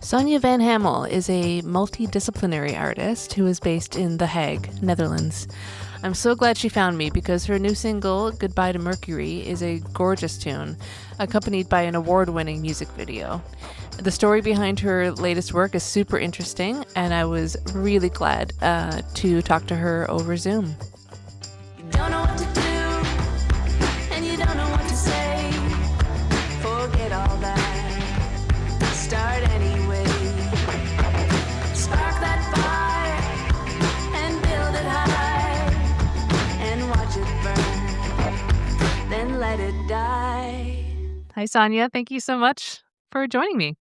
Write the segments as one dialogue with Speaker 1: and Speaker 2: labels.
Speaker 1: Sonja van Hamel is a multidisciplinary artist who is based in The Hague, Netherlands. I'm so glad she found me because her new single, Goodbye to Mercury, is a gorgeous tune, accompanied by an award winning music video. The story behind her latest work is super interesting, and I was really glad to talk to her over Zoom. You don't know what to do, and you don't know what to say. Forget all that. Start anyway. Spark that fire and build it high and watch it burn. Then let it die. Hi, Sonja. Thank you so much for joining me.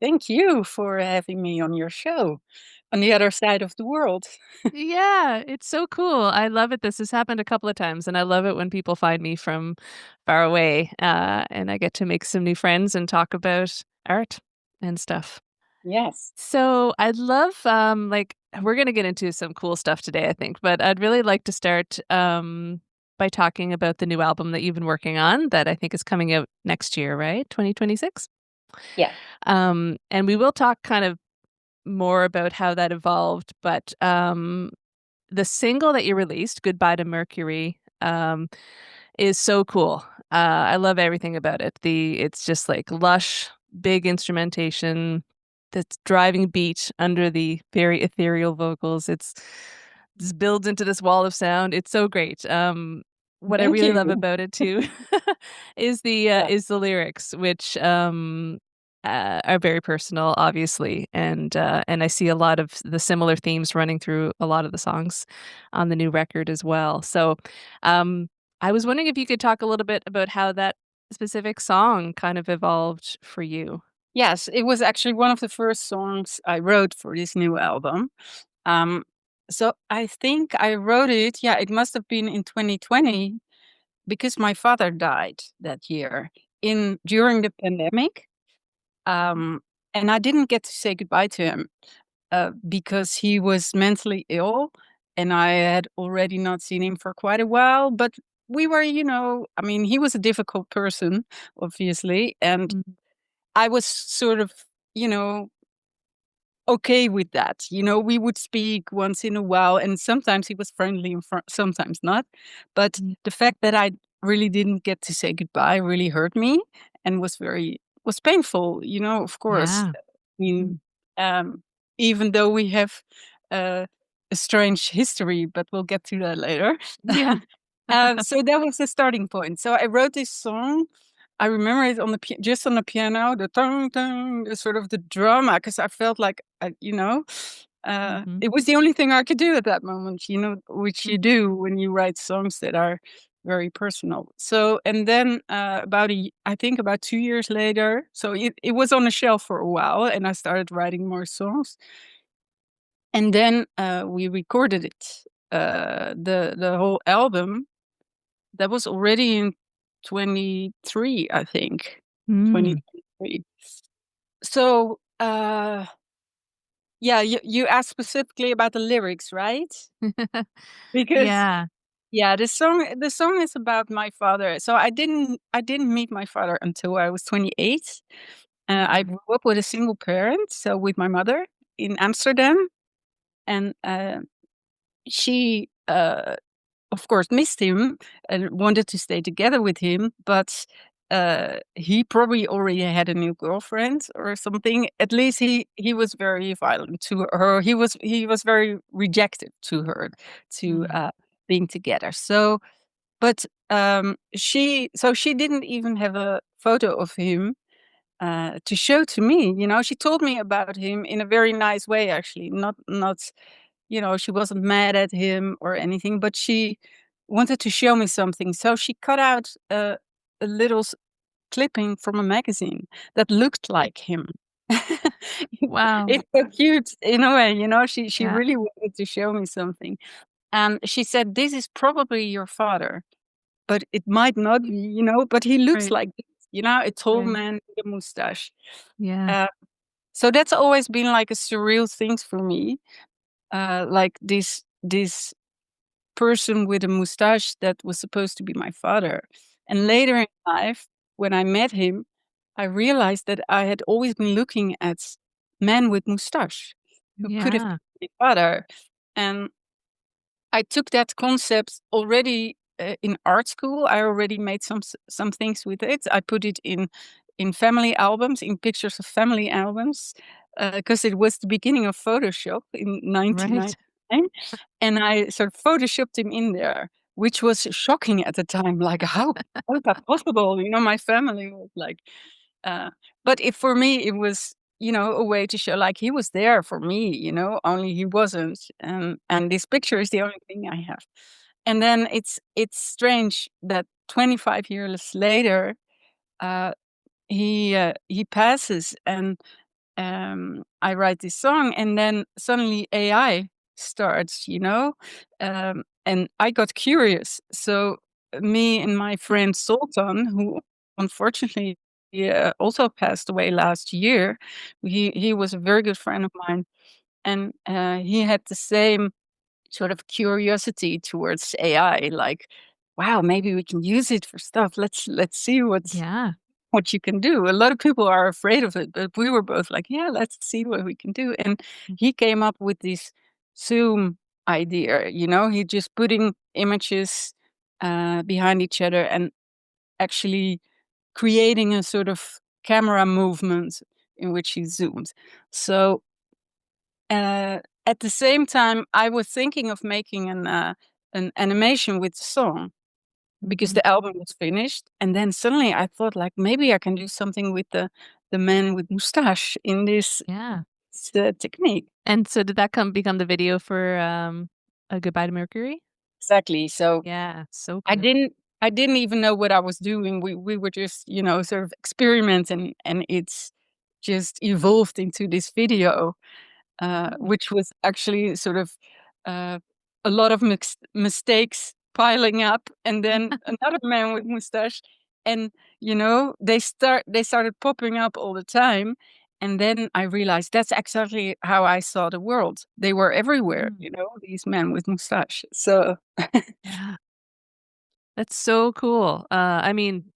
Speaker 2: Thank you for having me on your show on the other side of the world.
Speaker 1: Yeah, it's so cool. I love it. This has happened a couple of times, and I love it when people find me from far away, and I get to make some new friends and talk about art and stuff.
Speaker 2: Yes.
Speaker 1: So I'd love, we're gonna get into some cool stuff today, I think, but I'd really like to start by talking about the new album that you've been working on that I think is coming out next year, right? 2026.
Speaker 2: Yeah.
Speaker 1: And we will talk kind of more about how that evolved, but the single that you released, Goodbye to Mercury, is so cool. I love everything about it. It's just like lush, big instrumentation, that's driving beat under the very ethereal vocals. This builds into this wall of sound. It's so great. What I
Speaker 2: Thank
Speaker 1: really love
Speaker 2: you.
Speaker 1: about it too
Speaker 2: Yeah.
Speaker 1: is the lyrics, which are very personal, obviously, and I see a lot of the similar themes running through a lot of the songs on the new record as well. So, um, I was wondering if you could talk a little bit about how that specific song kind of evolved for you.
Speaker 2: Yes, it was actually one of the first songs I wrote for this new album. Um, so I think I wrote it, yeah, it must have been in 2020 because my father died that year in during the pandemic. Um, and I didn't get to say goodbye to him. Because he was mentally ill and I had already not seen him for quite a while. But we were, I mean, he was a difficult person, obviously. And
Speaker 1: Mhm.
Speaker 2: I was sort of, you know, okay with that. We would speak once in a while, and sometimes he was friendly and sometimes not. But
Speaker 1: Mm.
Speaker 2: the fact that I really didn't get to say goodbye really hurt me and was painful. Of course.
Speaker 1: Yeah.
Speaker 2: I mean,
Speaker 1: Mm.
Speaker 2: um, even though we have uh, a strange history, but we'll get to that later.
Speaker 1: Yeah.
Speaker 2: So that was the starting point. So I wrote this song. I remember it on the just on the piano, the tong tong, the sort of the drama, because I felt like
Speaker 1: Mhm.
Speaker 2: it was the only thing I could do at that moment. Which you do when you write songs that are very personal. So and then I think about 2 years later, so it was on the shelf for a while, and I started writing more songs, and then we recorded it, the whole album. That was already in 23, I think.
Speaker 1: Mm.
Speaker 2: 2023. So, yeah, you asked specifically about the lyrics, right? Because
Speaker 1: Yeah.
Speaker 2: yeah, the song is about my father. So I didn't meet my father until I was 28. I
Speaker 1: Mhm.
Speaker 2: grew up with a single parent, so with my mother in Amsterdam, and she of course, missed him and wanted to stay together with him, but he probably already had a new girlfriend or something. At least he was very violent to her. He was very rejective to her, to
Speaker 1: Mm.
Speaker 2: being together. She didn't even have a photo of him to show to me. She told me about him in a very nice way, actually. Not she wasn't mad at him or anything, but she wanted to show me something. So she cut out a little clipping from a magazine that looked like him.
Speaker 1: Wow.
Speaker 2: It's so cute in a way, she
Speaker 1: Yeah.
Speaker 2: really wanted to show me something. And she said, "This is probably your father, but it might not be, but he looks
Speaker 1: Right.
Speaker 2: like this, a tall
Speaker 1: Right.
Speaker 2: man with a mustache."
Speaker 1: Yeah.
Speaker 2: Uh, so that's always been like a surreal thing for me. Like this person with a mustache that was supposed to be my father. And later in life, when I met him, I realized that I had always been looking at men with mustache who could have
Speaker 1: Yeah.
Speaker 2: been my father. And I took that concept already in art school. I already made some things with it. I put it in family albums, in pictures of family albums, because it was the beginning of Photoshop in
Speaker 1: Right.
Speaker 2: 1999, and I sort of photoshopped him in there, which was shocking at the time. Like, how is that possible? You know, my family was like, uh, but if for me, it was, you know, a way to show like he was there for me, you know, only he wasn't. And this picture is the only thing I have. And then it's strange that 25 years later, uh, he passes, and I write this song, and then suddenly AI starts, you know, and I got curious. So me and my friend Sultan, who unfortunately also passed away last year, he was a very good friend of mine, and he had the same sort of curiosity towards AI, like, wow, maybe we can use it for stuff. Let's see
Speaker 1: Yeah.
Speaker 2: what you can do. A lot of people are afraid of it, but we were both like, yeah, let's see what we can do. And he came up with this Zoom idea, you know, he just putting images behind each other and actually creating a sort of camera movement in which he zoomed. So at the same time, I was thinking of making an animation with the song because
Speaker 1: Mhm.
Speaker 2: the album was finished, and then suddenly I thought, like, maybe I can do something with the man with mustache in this
Speaker 1: Yeah.
Speaker 2: technique.
Speaker 1: And so did that become the video for A Goodbye to Mercury?
Speaker 2: Exactly. So
Speaker 1: Yeah, so
Speaker 2: I
Speaker 1: cool.
Speaker 2: didn't I didn't even know what I was doing. We were just, you know, sort of experimenting, and it's just evolved into this video.
Speaker 1: Mm.
Speaker 2: Which was actually sort of uh, a lot of mistakes piling up, and then another man with mustache, and you know they started popping up all the time, and then I realized that's exactly how I saw the world. They were everywhere,
Speaker 1: Mm.
Speaker 2: you know, these men with mustache. So
Speaker 1: Yeah. That's so cool. I mean,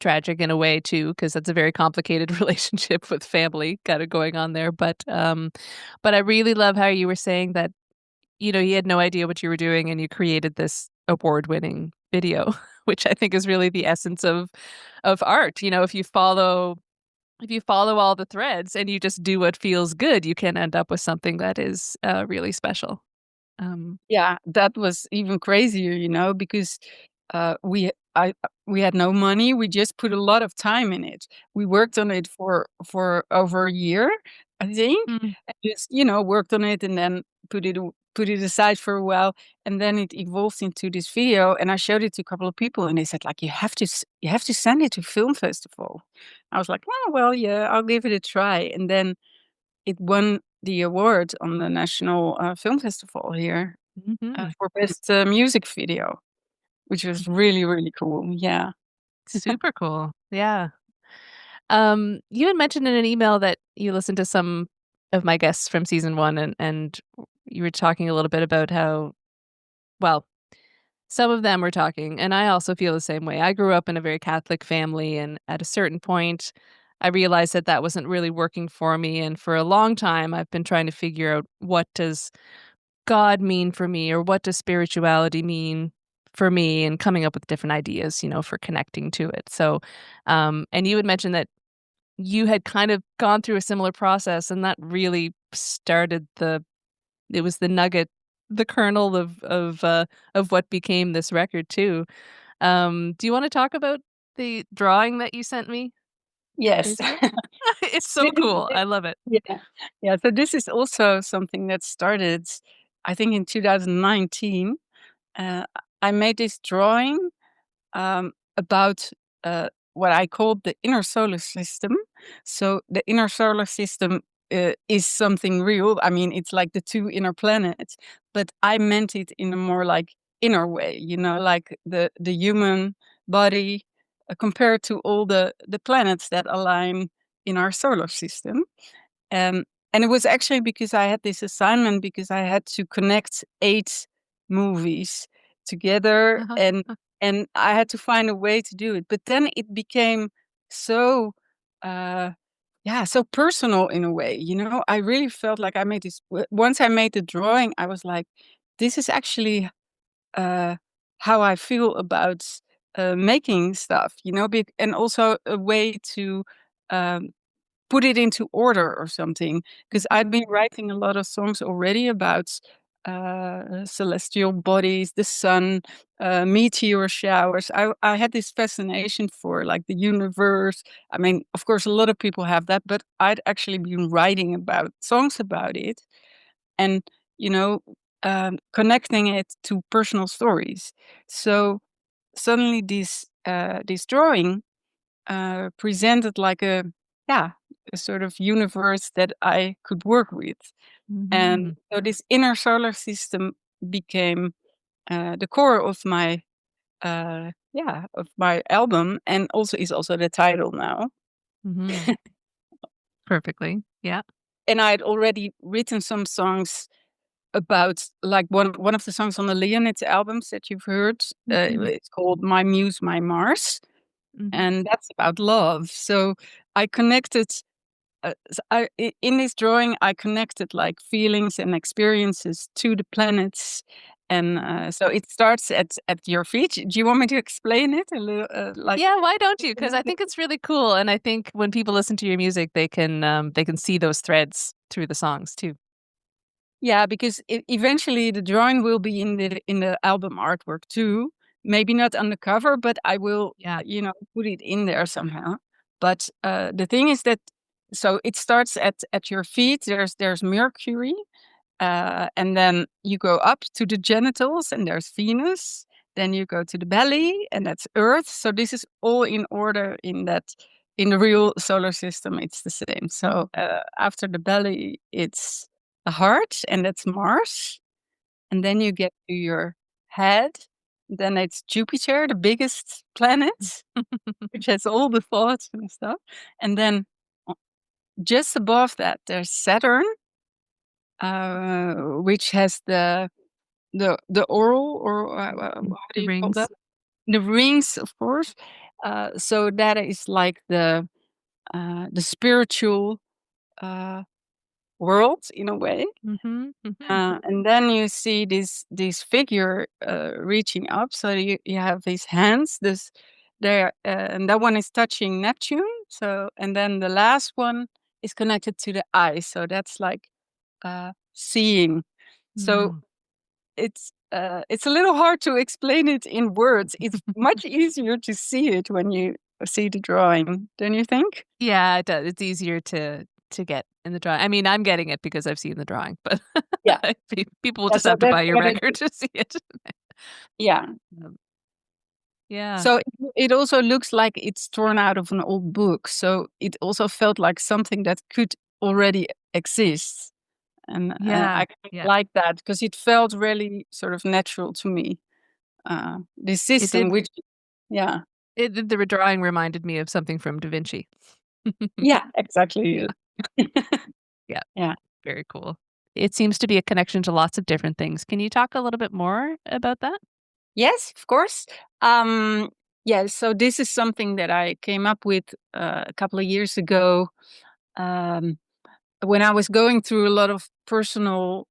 Speaker 1: tragic in a way too, because that's a very complicated relationship with family kind of going on there. But I really love how you were saying that, you know, you had no idea what you were doing and you created this award-winning video, which I think is really the essence of art. You know, if you follow all the threads and you just do what feels good, you can end up with something that is really special. Um,
Speaker 2: yeah, that was even crazier, you know, because we had no money. We just put a lot of time in it. We worked on it for over a year, I think.
Speaker 1: mm,
Speaker 2: And just, you know, worked on it and then put it aside for a while, and then it evolved into this video. And I showed it to a couple of people, and they said, like, you have to send it to film festival. I was like, oh well, yeah, I'll give it a try. And then it won the award on the National Film Festival here
Speaker 1: mhm.
Speaker 2: for best music video, which was really, really cool. Yeah.
Speaker 1: Super cool. Yeah. You had mentioned in an email that you listened to some of my guests from season 1 and you were talking a little bit about how, well, some of them were talking, and I also feel the same way. I grew up in a very Catholic family, and at a certain point, I realized that that wasn't really working for me, and for a long time, I've been trying to figure out what does God mean for me, or what does spirituality mean for me, and coming up with different ideas, you know, for connecting to it. So, and you had mentioned that you had kind of gone through a similar process, and that really started it was the nugget, the kernel of what became this record too. Do you wanna talk about the drawing that you sent me
Speaker 2: Yes.
Speaker 1: recently? It's so
Speaker 2: This is
Speaker 1: cool,
Speaker 2: thi
Speaker 1: I love it.
Speaker 2: yeah. Yeah, so this is also something that started, I think, in 2019. Uh, I made this drawing about what I called the inner solar system. So the inner solar system is something real. I mean, it's like the two inner planets, but I meant it in a more like inner way. You know, like the human body compared to all the planets that align in our solar system. Um, and it was actually because I had this assignment because I had to connect 8 movies together,
Speaker 1: Uh-huh.
Speaker 2: and I had to find a way to do it. But then it became so uh yeah, so personal in a way, you know. I really felt like I made this once I made the drawing, I was like, this is actually uh how I feel about making stuff, you know, and also a way to um put it into order or something. Because I'd been writing a lot of songs already about celestial bodies, the sun, meteor showers. I had this fascination for like the universe. I mean, of course, a lot of people have that, but I'd actually been writing about songs about it, and you know, connecting it to personal stories. So suddenly, this drawing presented like a, yeah, a sort of universe that I could work with. And
Speaker 1: Mhm.
Speaker 2: so this inner solar system became the core of my yeah, of my album, and also is also the title now.
Speaker 1: Mhm. Perfectly. Yeah.
Speaker 2: And I had already written some songs about, like, one of the songs on the Leonid albums that you've heard.
Speaker 1: Mhm.
Speaker 2: It's called "My Muse, My Mars,"
Speaker 1: Mhm.
Speaker 2: and that's about love. So I connected. In this drawing, I connected like feelings and experiences to the planets, and so it starts at your feet. Do you want me to explain it a little, like
Speaker 1: Yeah, why don't you?
Speaker 2: a
Speaker 1: Because
Speaker 2: little
Speaker 1: I
Speaker 2: bit?
Speaker 1: think it's really cool, and I think when people listen to your music, they can see those threads through the songs too.
Speaker 2: Yeah, because eventually the drawing will be in the album artwork too. Maybe not on the cover, but I will,
Speaker 1: Yeah.
Speaker 2: you know, put it in there somehow. But the thing is that, so it starts at your feet. There's Mercury. And then you go up to the genitals, and there's Venus. Then you go to the belly, and that's Earth. So this is all in order in that. In the real solar system, it's the same.
Speaker 1: Mhm.
Speaker 2: So after the belly, it's a heart, and that's Mars. And then you get to your head. Then it's Jupiter, the biggest planet, which has all the thoughts and stuff. And then uh, just above that, there's Saturn, which has the oral, or
Speaker 1: Mhm.
Speaker 2: how do
Speaker 1: The
Speaker 2: you call that?
Speaker 1: rings.
Speaker 2: The rings, of course. So that is like the spiritual uh, world in a way.
Speaker 1: Mhm. Mhm.
Speaker 2: And then you see this figure reaching up. So you have these hands. This there, and that one is touching Neptune. So, and then the last one is connected to the eye. So that's like seeing. So
Speaker 1: Mhm.
Speaker 2: it's a little hard to explain it in words. It's much easier to see it when you see the drawing, don't you think?
Speaker 1: Yeah, it does. It's easier to get in the drawing. I mean, I'm getting it because I've seen the drawing, but
Speaker 2: Yeah.
Speaker 1: people will
Speaker 2: Yeah,
Speaker 1: just
Speaker 2: so
Speaker 1: have to buy your
Speaker 2: that is,
Speaker 1: record to see it.
Speaker 2: yeah.
Speaker 1: Um, yeah.
Speaker 2: So it also looks like it's torn out of an old book. So it also felt like something that could already exist. And
Speaker 1: Yeah.
Speaker 2: I kind of
Speaker 1: Yeah.
Speaker 2: like that because it felt really sort of natural to me. This
Speaker 1: It
Speaker 2: system,
Speaker 1: did
Speaker 2: which, yeah,
Speaker 1: the drawing reminded me of something from Da Vinci.
Speaker 2: yeah, exactly.
Speaker 1: Yeah. Yeah.
Speaker 2: Yeah.
Speaker 1: Very cool. It seems to be a connection to lots of different things. Can you talk a little bit more about that?
Speaker 2: Yes, of course. Um, yeah, so this is something that I came up with a couple of years ago, um, when I was going through a lot of personal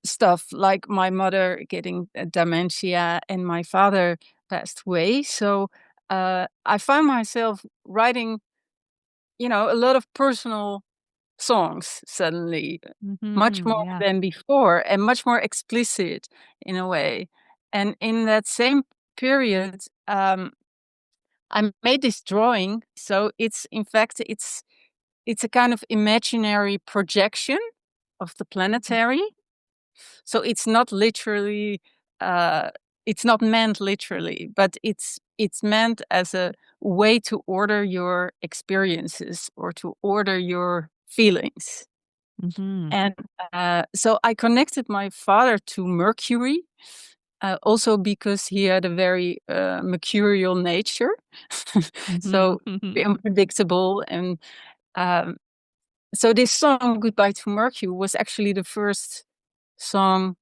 Speaker 2: stuff, like my mother getting dementia and my father passed away. So I found myself writing, you know, a lot of personal songs suddenly, much
Speaker 1: Mhm.
Speaker 2: more
Speaker 1: Yeah.
Speaker 2: than before and much more explicit in a way. And in that same period, I made this drawing. So it's, in fact, it's a kind of imaginary projection of the
Speaker 1: Mhm.
Speaker 2: planetary. So it's not literally, uh, it's not meant literally, but it's meant as a way to order your experiences or to order your feelings.
Speaker 1: Mhm.
Speaker 2: And so I connected my father to Mercury, also because he had a very mercurial nature,
Speaker 1: Mhm.
Speaker 2: so
Speaker 1: Mhm.
Speaker 2: unpredictable. And um, so this song, "Goodbye to Mercury," was actually the first song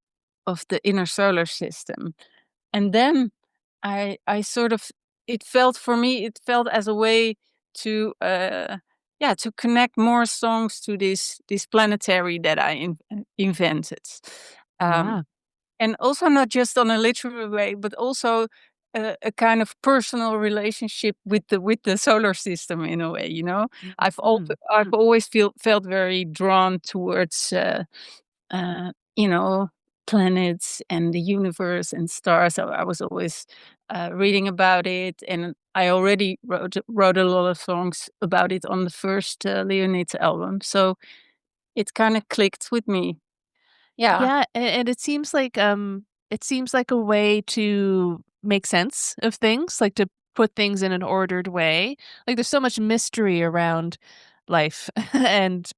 Speaker 2: of the inner solar system. And then I sort of it felt for me, it felt as a way to yeah, to connect more songs to this planetary that I invented. Um,
Speaker 1: Yeah.
Speaker 2: and also not just on a literal way, but also a kind of personal relationship with the solar system in a way. You know,
Speaker 1: Mhm.
Speaker 2: I've always felt very drawn towards you know, planets and the universe and stars. So I was always reading about it, and I already wrote a lot of songs about it on the first Leonid's album. So it kind of clicked with me. Yeah,
Speaker 1: Yeah, and it seems like a way to make sense of things, like to put things in an ordered way. Like there's so much mystery around life and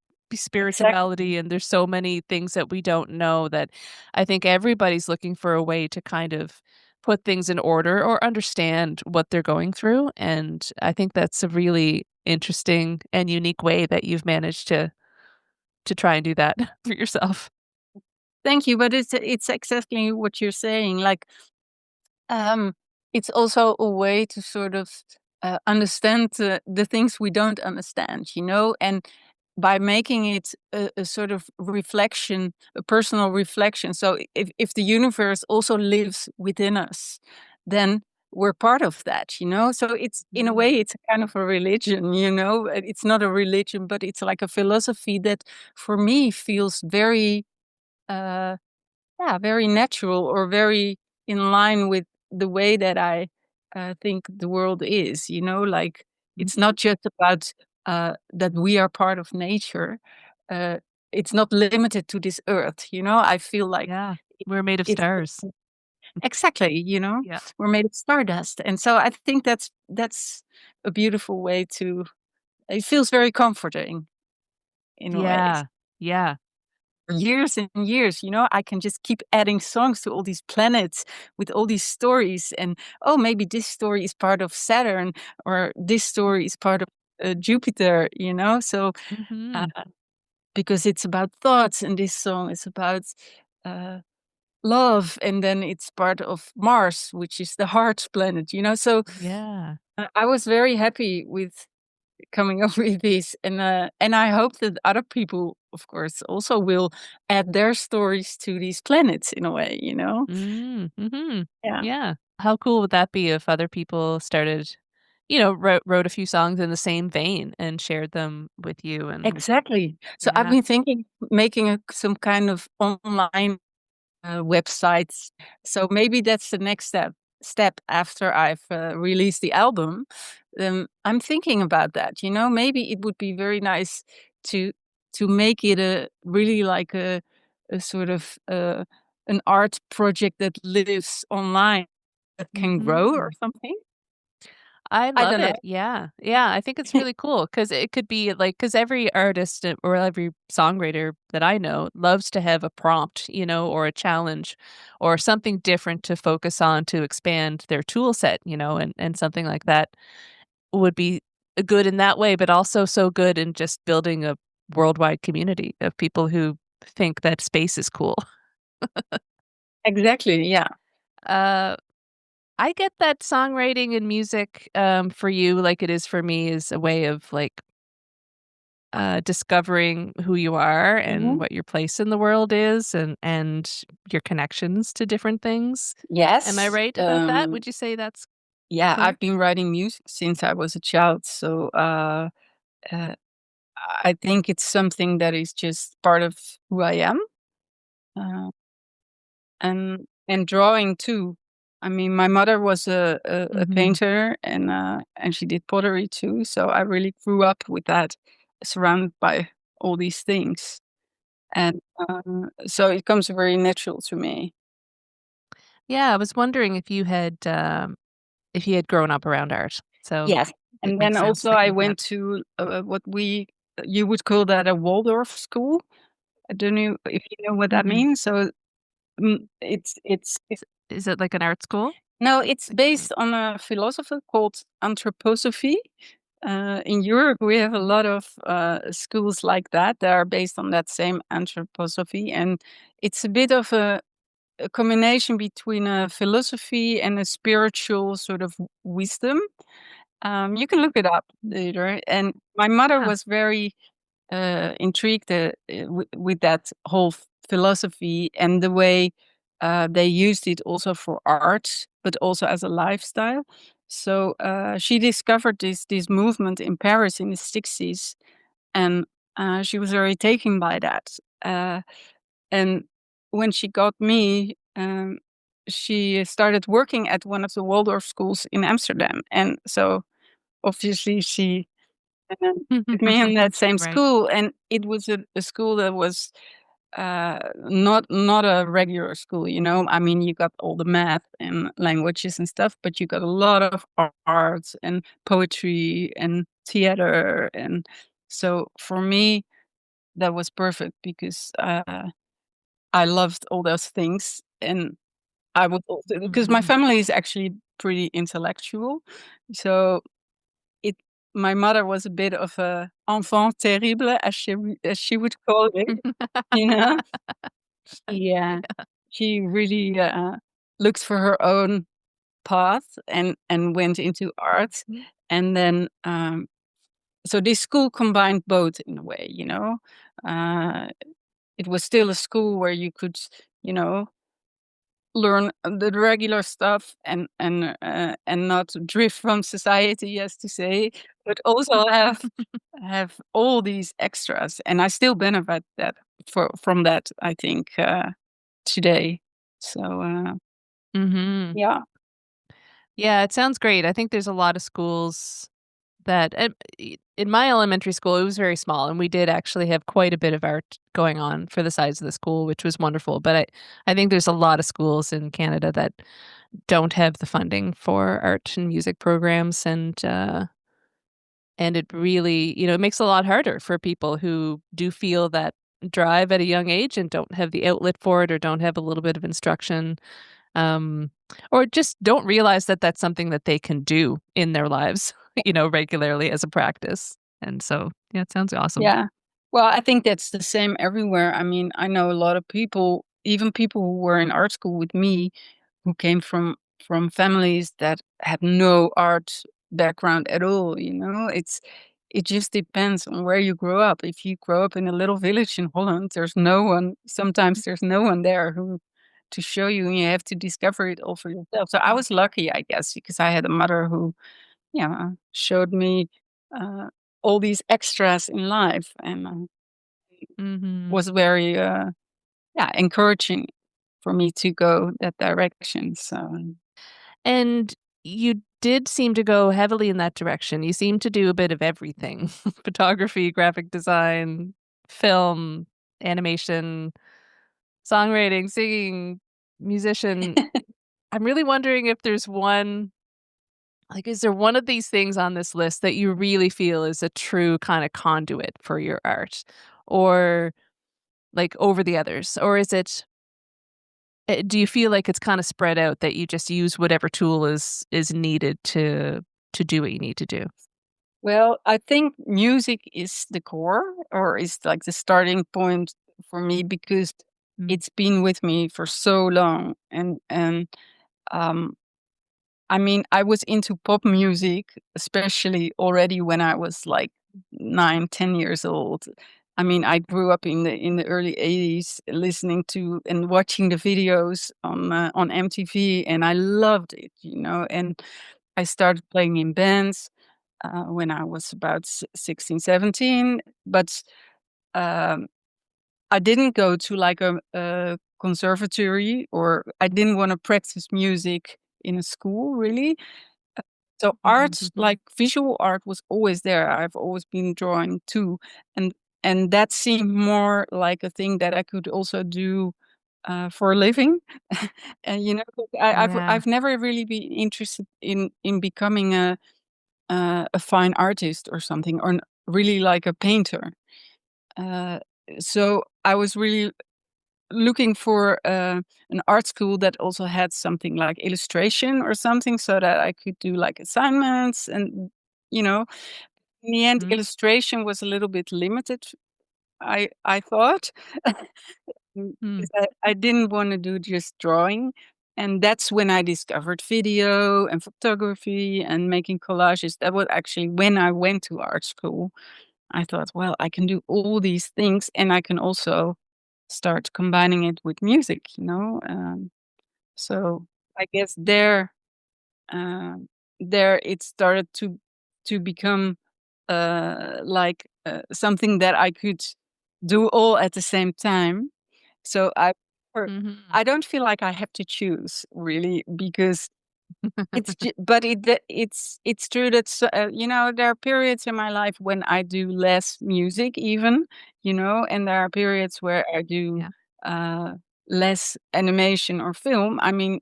Speaker 2: exactly.
Speaker 1: spirituality, and there's so many things that we don't know that I think everybody's looking for a way to kind of put things in order or understand what they're going through. And I think that's a really interesting and unique way that you've managed to try and do that for yourself.
Speaker 2: Thank you, but it's exactly what you're saying. Like Um, it's also a way to sort of understand the things we don't understand, you know, and by making it a sort of reflection, a personal reflection. So if the universe also lives within us, then we're part of that, you know. So it's in a
Speaker 1: Mm.
Speaker 2: way, it's a kind of a religion, you know. It's not a religion, but it's like a philosophy that, for me, feels very. Uh, yeah, very natural or very in line with the way that I think the world is, you know, like it's
Speaker 1: Mhm.
Speaker 2: not just about that we are part of nature. Uh, it's not limited to this earth, you know. I feel like
Speaker 1: Yeah. We're made of
Speaker 2: it's
Speaker 1: stars.
Speaker 2: exactly, you know,
Speaker 1: Yeah.
Speaker 2: we're made of stardust. And so I think that's a beautiful way to it feels very comforting in a way.
Speaker 1: Yeah. Yeah.
Speaker 2: For years and years, you know, I can just keep adding songs to all these planets with all these stories. And oh, maybe this story is part of Saturn or this story is part of Jupiter, you know? So, uh,
Speaker 1: Mhm.
Speaker 2: because it's about thoughts, and this song is about uh, love, and then it's part of Mars, which is the heart planet, you know? So,
Speaker 1: Yeah.
Speaker 2: I was very happy with coming up with this, and I hope that other people, of course, also will add their stories to these planets in a way, you know?
Speaker 1: Mhm.
Speaker 2: Yeah.
Speaker 1: Yeah. How cool would that be if other people started, wrote a few songs in the same vein and shared them with you and
Speaker 2: Exactly. So I've
Speaker 1: yeah.
Speaker 2: been thinking making some kind of online websites. So maybe that's the next step after I've released the album. I'm thinking about that. You know, maybe it would be very nice to make it a really like a sort of an art project that lives online that can grow or
Speaker 1: Mhm.
Speaker 2: something.
Speaker 1: I
Speaker 2: I
Speaker 1: love
Speaker 2: don't know.
Speaker 1: it. Yeah. Yeah, I think it's really cool because it could be like because every artist or every songwriter that I know loves to have a prompt, or a challenge or something different to focus on to expand their tool set, and something like that would be good in that way, but also so good in just building a worldwide community of people who think that space is cool.
Speaker 2: Exactly. Yeah.
Speaker 1: Uh, I get that songwriting and music, for you, like it is for me, is a way of like discovering who you are and
Speaker 2: Mhm.
Speaker 1: what your place in the world is, and your connections to different things. Am I
Speaker 2: Yes.
Speaker 1: right about that? Would you say that's
Speaker 2: Yeah,
Speaker 1: clear?
Speaker 2: I've been writing music since I was a child. So uh, I think it's something that is just part of who I am, uh, and drawing too. I mean, my mother was a
Speaker 1: Mhm.
Speaker 2: painter, and she did pottery too. So I really grew up with that, surrounded by all these things, and so it comes very natural to me.
Speaker 1: Yeah, I was wondering if you had grown up around art, so
Speaker 2: Yes,
Speaker 1: it
Speaker 2: and then
Speaker 1: makes sense
Speaker 2: also I
Speaker 1: thinking of that.
Speaker 2: went to what you would call that a Waldorf school. I don't know if you know what that
Speaker 1: Mhm.
Speaker 2: means. So it's
Speaker 1: Is it like an art school?
Speaker 2: no, it's
Speaker 1: Like,
Speaker 2: based on a philosophy called anthroposophy. In Europe, we have a lot of schools like that that are based on that same anthroposophy, and it's a bit of a combination between a philosophy and a spiritual sort of wisdom. You can look it up later. And my mother
Speaker 1: Huh.
Speaker 2: was very intrigued with that whole philosophy and the way they used it also for art, but also as a lifestyle. So she discovered this movement in Paris in the 60s, and she was very taken by that. And when she got me, she started working at one of the Waldorf schools in Amsterdam, and so obviously she put me in that same
Speaker 1: Right.
Speaker 2: school, and it was a school that was not a regular school, you know. I mean, you got all the math and languages and stuff, but you got a lot of arts and poetry and theater, and so for me that was perfect because I loved all those things, and I would also because my
Speaker 1: Mhm.
Speaker 2: family is actually pretty intellectual, so it my mother was a bit of a enfant terrible, as she would call it, you know? Yeah. She really, looked for her own path and went into art,
Speaker 1: Mhm.
Speaker 2: and then, so this school combined both in a way, you know? Uh, it was still a school where you could, you know, learn the regular stuff and not drift from society, as to say, but also have all these extras, and I still benefit that from that, I think, today. So,
Speaker 1: Mhm.
Speaker 2: yeah.
Speaker 1: Yeah, it sounds great. I think there's a lot of schools that in my elementary school, it was very small, and we did actually have quite a bit of art going on for the size of the school, which was wonderful. But I think there's a lot of schools in Canada that don't have the funding for art and music programs, and it really, it makes it a lot harder for people who do feel that drive at a young age and don't have the outlet for it or don't have a little bit of instruction, um, or just don't realize that that's something that they can do in their lives, regularly as a practice. And so, yeah, it sounds awesome.
Speaker 2: Yeah. Well, I think that's the same everywhere. I mean, I know a lot of people, even people who were in art school with me, who came from families that had no art background at all, you know? It just depends on where you grow up. If you grow up in a little village in Holland, there's no one there who to show you, and you have to discover it all for yourself. So I was lucky, I guess, because I had a mother who, yeah, showed me uh, all these extras in life, and
Speaker 1: Mhm.
Speaker 2: was very yeah, encouraging for me to go that direction. So
Speaker 1: And you did seem to go heavily in that direction. You seem to do a bit of everything: photography, graphic design, film, animation, songwriting, singing, musician. I'm really wondering if there's one, like, is there one of these things on this list that you really feel is a true kind of conduit for your art, or like over the others? Or is it, do you feel like it's kind of spread out that you just use whatever tool is needed to do what you need to do?
Speaker 2: well, I think music is the core, or is like the starting point for me, because
Speaker 1: Mm,
Speaker 2: it's been with me for so long, and um I mean, I was into pop music, especially already when I was like 9, 10 years old. I mean, I grew up in the early '80s listening to and watching the videos on MTV, and I loved it, you know. And I started playing in bands when I was about 16, 17. But um, I didn't go to like a conservatory, or I didn't want to practice music in a school, really. So art,
Speaker 1: mhm.
Speaker 2: like visual art, was always there. I've always been drawing too, and and that seemed more like a thing that I could also do for a living. And you know,
Speaker 1: Yeah.
Speaker 2: I've never really been interested in becoming a fine artist or something, or really like a painter. Uh, so I was really looking for an art school that also had something like illustration or something, so that I could do like assignments, and you know, in the end
Speaker 1: Mhm.
Speaker 2: illustration was a little bit limited, I thought.
Speaker 1: Mm.
Speaker 2: because I didn't wanna do just drawing, and that's when I discovered video and photography and making collages. That was actually when I went to art school. I thought, "Well, I can do all these things, and I can also start combining it with music," you know? So I guess um, there it started to become, something that I could do all at the same time. So per
Speaker 1: Mhm.
Speaker 2: I don't feel like I have to choose really because it's ju but it's true that there are periods in my life when I do less music even, and there are periods where I do,
Speaker 1: Yeah.
Speaker 2: uh, less animation or film. I mean,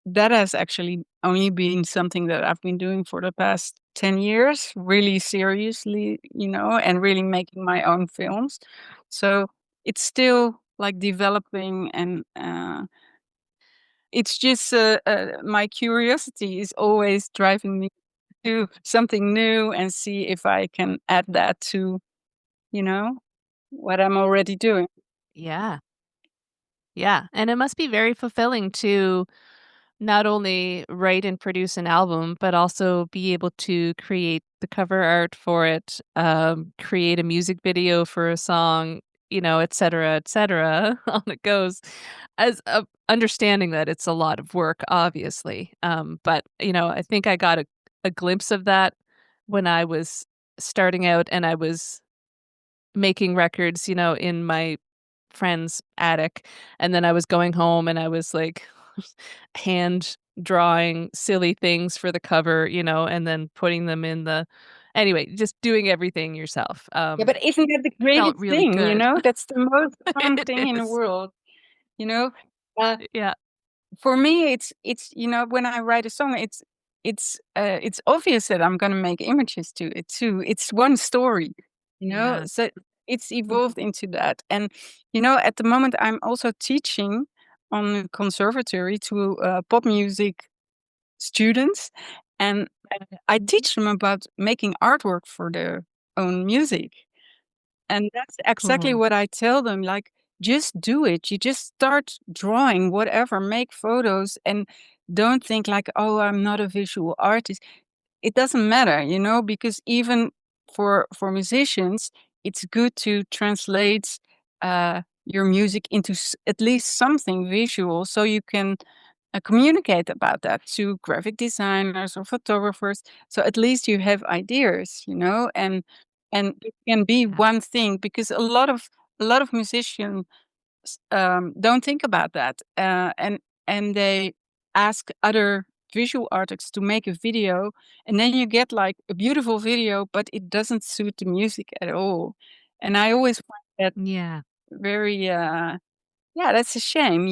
Speaker 2: that has actually only been something that I've been doing for the past 10 years, really seriously, and really making my own films. So, it's still, like, developing and, it's just, my curiosity is always driving me to something new and see if I can add that to, you know, what I'm already doing.
Speaker 1: Yeah. Yeah, and it must be very fulfilling to not only write and produce an album, but also be able to create the cover art for it, create a music video for a song, et cetera, on it goes. As understanding that it's a lot of work, obviously. But I think I got a glimpse of that when I was starting out and I was making records, in my friend's attic, and then I was going home and I was, like, hand drawing silly things for the cover, and then putting them in the anyway, just doing everything yourself.
Speaker 2: Yeah, but isn't that the
Speaker 1: Felt
Speaker 2: greatest
Speaker 1: really
Speaker 2: thing,
Speaker 1: good.
Speaker 2: That's the most fun
Speaker 1: It
Speaker 2: thing in the
Speaker 1: is.
Speaker 2: world, you know? Uh
Speaker 1: Yeah.
Speaker 2: For me, when I write a song, it's obvious that I'm gonna make images to it too. It's one story,
Speaker 1: Yeah.
Speaker 2: so it's evolved into that. And, at the moment, I'm also teaching on a conservatory to, pop music students, and, I
Speaker 1: Mhm.
Speaker 2: teach them about making artwork for their own music. And that's exactly
Speaker 1: Cool.
Speaker 2: what I tell them, like, "Just do it. You just start drawing whatever, make photos, and don't think like, 'Oh, I'm not a visual artist.'" It doesn't matter, because even for musicians, it's good to translate, your music into at least something visual so you can, communicate about that to graphic designers or photographers. So at least you have ideas, and it can be
Speaker 1: Yeah.
Speaker 2: one thing because a lot of musicians don't think about that, and they ask other visual artists to make a video, and then you get like a beautiful video, but it doesn't suit the music at all. And I always find that
Speaker 1: Yeah.
Speaker 2: very, yeah, that's a shame.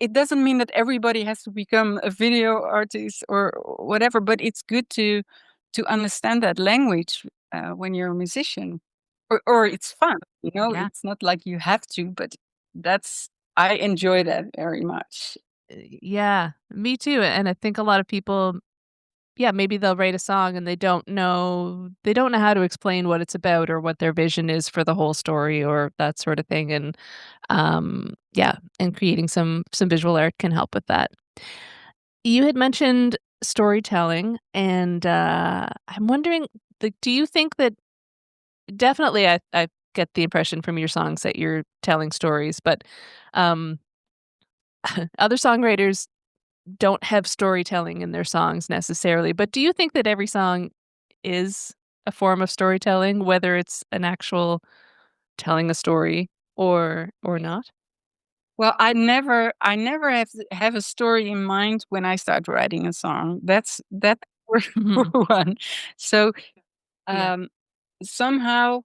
Speaker 2: It doesn't mean that everybody has to become a video artist or whatever, but it's good to understand that language when you're a musician, or it's fun.
Speaker 1: Yeah.
Speaker 2: It's not like you have to, but that's I enjoy that very much.
Speaker 1: Yeah, me too, and I think a lot of people, yeah, maybe they'll write a song and they don't know how to explain what it's about or what their vision is for the whole story or that sort of thing, and, yeah, and creating some visual art can help with that. You had mentioned storytelling, and, I'm wondering, like, do you think that definitely I get the impression from your songs that you're telling stories, but, um, other songwriters don't have storytelling in their songs necessarily, but do you think that every song is a form of storytelling, whether it's an actual telling a story or not?
Speaker 2: Well, I never have a story in mind when I start writing a song. That's for
Speaker 1: Mhm.
Speaker 2: one. So,
Speaker 1: Yeah.
Speaker 2: um, somehow,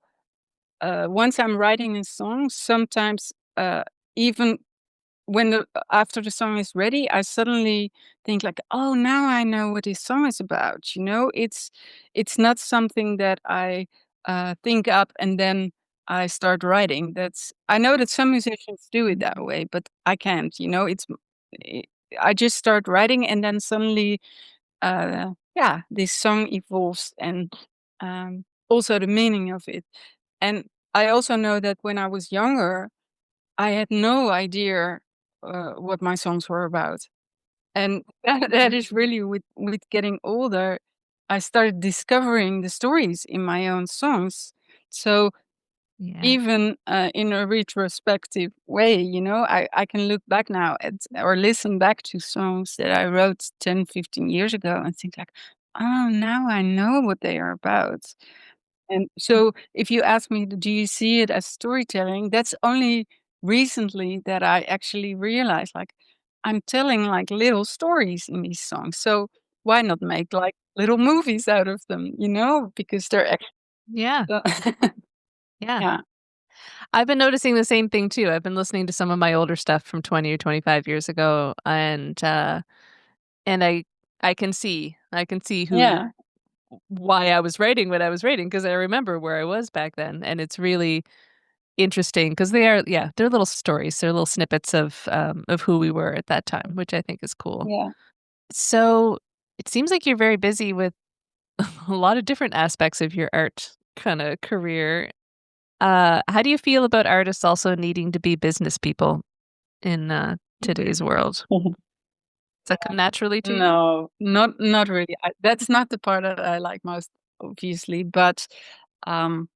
Speaker 2: once I'm writing a song, sometimes, even when after the song is ready, I suddenly think like, "Oh, now I know what this song is about," It's not something that I, think up and then I start writing. I know that some musicians do it that
Speaker 1: Mhm.
Speaker 2: way, but I can't, I I just start writing and then suddenly, yeah, this song evolves and, also the meaning of it. And I also know that when I was younger, I had no idea what my songs were about. And that is really with getting older, I started discovering the stories in my own songs. So
Speaker 1: Yeah.
Speaker 2: even in a retrospective way, I can look back now at or listen back to songs that I wrote 10, 15 years ago and think like, oh, now I know what they are about. And so if you ask me, do you see it as storytelling? That's only recently that I actually realized like I'm telling like little stories in these songs. So why not make like little movies out of them, because they're actually
Speaker 1: Yeah. Yeah.
Speaker 2: yeah.
Speaker 1: I've been noticing the same thing too. I've been listening to some of my older stuff from 20 or 25 years ago, and I can see who
Speaker 2: Yeah.
Speaker 1: why I was writing what I was writing because I remember where I was back then, and it's really interesting because they're little stories. They're little snippets of who we were at that time, which I think is cool.
Speaker 2: Yeah.
Speaker 1: So, it seems like you're very busy with a lot of different aspects of your art kinda career. How do you feel about artists also needing to be business people in, today's world? Does that come naturally to you?
Speaker 2: No, not really. That's not the part that I like most, obviously, but um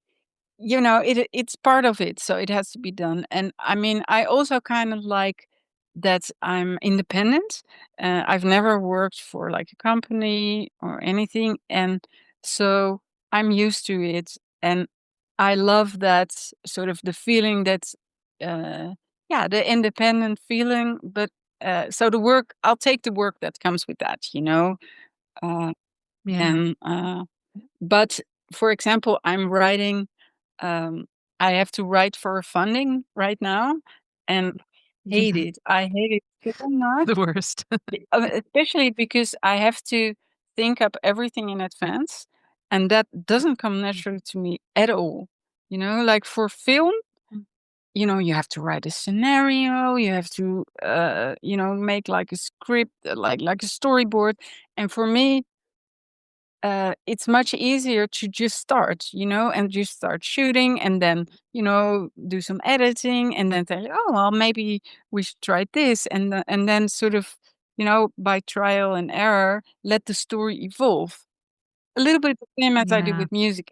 Speaker 2: it's part of it, so it has to be done. And I mean, I also kind of like that I'm independent. I've never worked for like a company or anything, and so I'm used to it. And I love that sort of the feeling that's, uh, yeah, the independent feeling. But so the work, I'll take the work that comes with that. Uh,
Speaker 1: Yeah.
Speaker 2: and but for example, I'm writing um, I have to write for funding right now and hate
Speaker 1: Yeah.
Speaker 2: it. I hate it so much,
Speaker 1: The worst.
Speaker 2: especially because I have to think up everything in advance, and that doesn't come naturally to me at all. Like for film, you have to write a scenario, you have to, make like a script, like a storyboard, and for me, it's much easier to just start, and just start shooting and then, do some editing and then think, oh, well, maybe we should try this. And then sort of, by trial and error, let the story evolve. A little bit the same as I do
Speaker 1: Yeah.
Speaker 2: with music.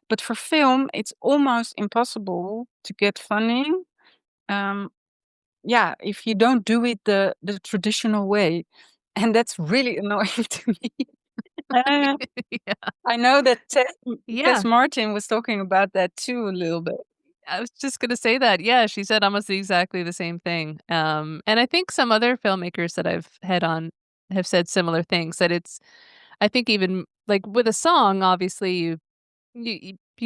Speaker 2: But for film, it's almost impossible to get funding. Um, yeah, if you don't do it the traditional way. And that's really annoying to me.
Speaker 1: Yeah.
Speaker 2: I know that Tess
Speaker 1: Yeah.
Speaker 2: Martin was talking about that too a little bit.
Speaker 1: I was just gonna say that. Yeah, she said almost exactly the same thing. And I think some other filmmakers that I've had on have said similar things, that it's I think even, like, with a song, obviously, you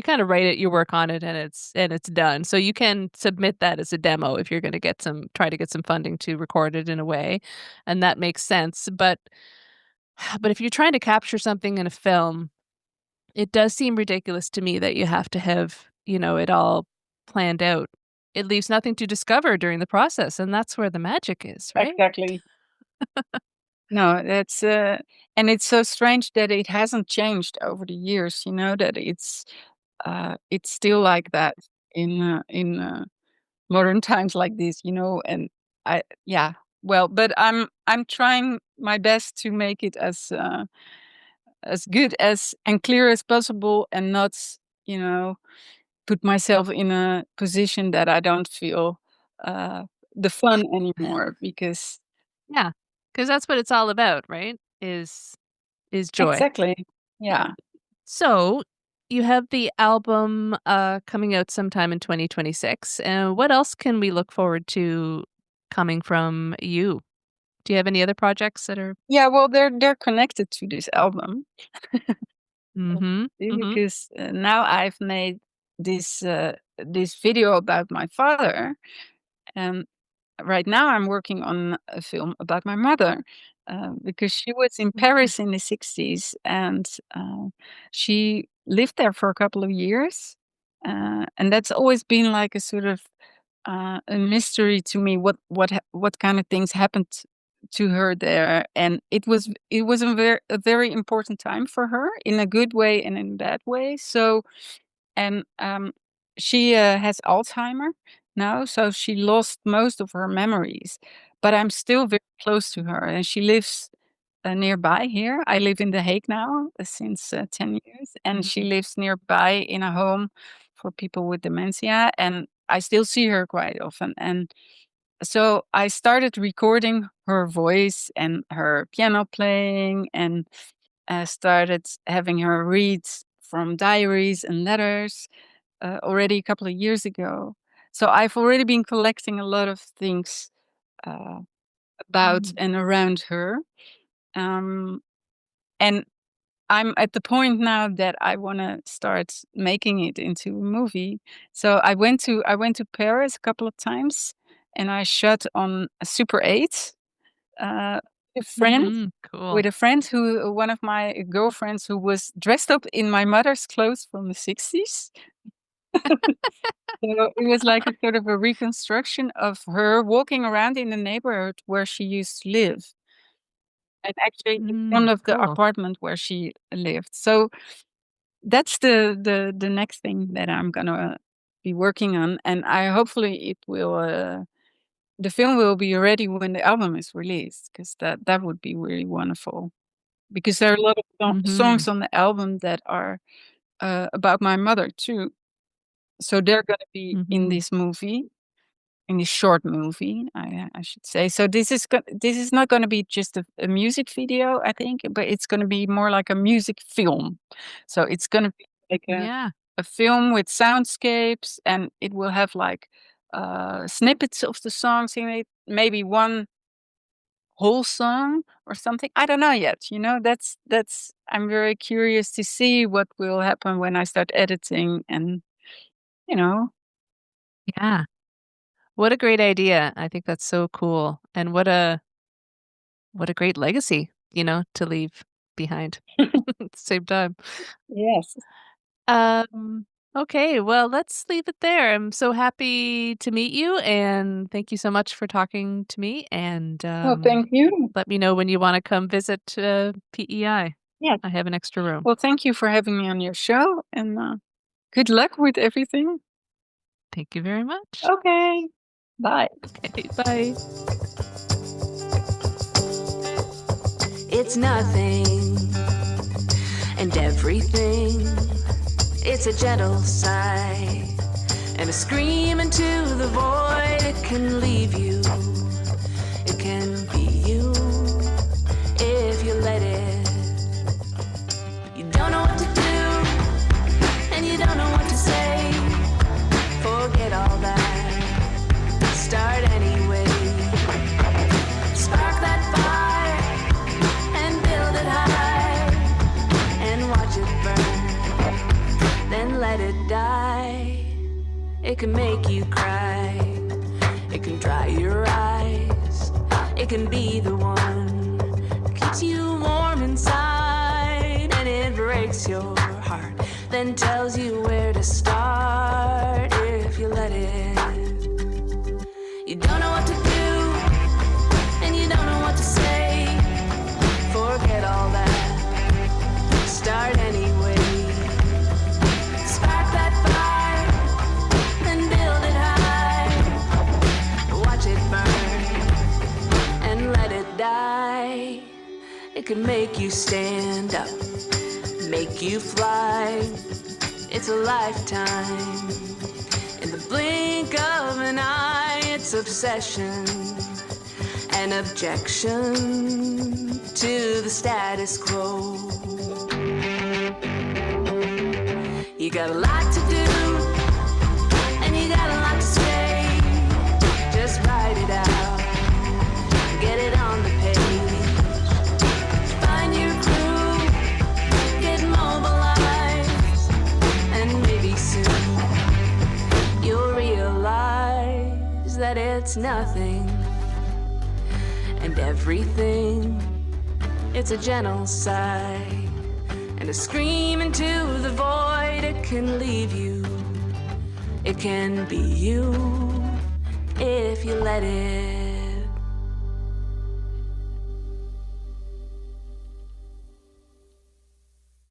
Speaker 1: kinda write it, you work on it, and it's done. So you can submit that as a demo if you're gonna try to get some funding to record it in a way, and that makes sense. But if you're trying to capture something in a film, it does seem ridiculous to me that you have to have, it all planned out. It leaves nothing to discover during the process, and that's where the magic is, right?
Speaker 2: Exactly. No, that's and it's so strange that it hasn't changed over the years, that it's still like that in modern times like this, and I yeah. Well, but I'm trying my best to make it as good as and clear as possible and not, you know, put myself in a position that I don't feel, uh, the fun anymore because
Speaker 1: Yeah, because that's what it's all about, right? Is joy.
Speaker 2: exactly. Yeah.
Speaker 1: So, you have the album, coming out sometime in 2026, and what else can we look forward to coming from you? Do you have any other projects that are
Speaker 2: Yeah, well, they're connected to this album.
Speaker 1: Mhm, mhm.
Speaker 2: Because, now I've made this video about my father, and right now I'm working on a film about my mother, because she was in
Speaker 1: Yeah,
Speaker 2: Paris in the '60s, and, she lived there for a couple of years, and that's always been like a sort of, a mystery to me what kind of things happened to her there, and it was a very important time for her in a good way and in a bad way. So and, she, has Alzheimer, now, so she lost most of her memories. But I'm still very close to her, and she lives nearby here. I live in The Hague now since 10 years, and she
Speaker 1: Mhm.
Speaker 2: lives nearby in a home for people with dementia, and I still see her quite often. And so I started recording her voice and her piano playing, and started having her read from diaries and letters already a couple of years ago. So I've already been collecting a lot of things uh, about
Speaker 1: Mm.
Speaker 2: and around her. Um, and I'm at the point now that I wanna start making it into a movie. So I went to Paris a couple of times, and I shot on a Super 8, uh, a friend
Speaker 1: Cool.
Speaker 2: with a friend who one of my girlfriends who was dressed up in my mother's clothes from the '60s. So it was like a sort of a reconstruction of her walking around in the neighborhood where she used to live, and actually in front of the
Speaker 1: Cool.
Speaker 2: apartment where she lived. So that's the next thing that I'm gonna be working on, and I hopefully it will, the film will be ready when the album is released, 'cause that would be really wonderful. Because there are a lot of
Speaker 1: Mhm.
Speaker 2: songs on the album that are, about my mother too. So they're gonna be in
Speaker 1: Mhm.
Speaker 2: this movie. In a short movie, I should say. So this is not gonna be just a music video, I think, but it's gonna be more like a music film. So it's gonna be like
Speaker 1: Yeah.
Speaker 2: a film with soundscapes, and it will have, like, snippets of the songs in it, maybe one whole song or something. I don't know yet, that's I'm very curious to see what will happen when I start editing and, you know
Speaker 1: Yeah. What a great idea. I think that's so cool. And what a great legacy, to leave behind at the same time.
Speaker 2: Yes.
Speaker 1: Okay, well, let's leave it there. I'm so happy to meet you, and thank you so much for talking to me. And
Speaker 2: Well, thank you.
Speaker 1: let me know when you want to come visit PEI.
Speaker 2: Yes.
Speaker 1: I have an extra room.
Speaker 2: Well, thank you for having me on your show, and, good luck with everything.
Speaker 1: Thank you very much.
Speaker 2: Okay. Bye.
Speaker 1: Okay, bye.
Speaker 3: It's nothing and everything. It's a gentle sigh and a scream into the void. It can leave you. It can be you if you let it. You don't know what to do and you don't know what to say. Forget all that. Start anyway. Spark that fire and build it high and watch it burn. Then let it die. It can make you cry. It can dry your eyes. It can be the one that keeps you warm inside, and it breaks your heart, then tells you where to start if you let it. You don't know what to do and you don't know what to say. Forget all that. Start anyway. Spark that fire, then build it high. Watch it burn and let it die. It can make you stand up, make you fly. It's a lifetime. In the blink of an eye, it's obsession and objection to the status quo. You got a lot to do, and you got a lot to say. Just write it out, get it on the page. Find your crew, get mobilized, and maybe soon you'll realize that it's nothing and everything. It's a gentle sigh and a scream into the void. It can leave you. It can be you if you let it.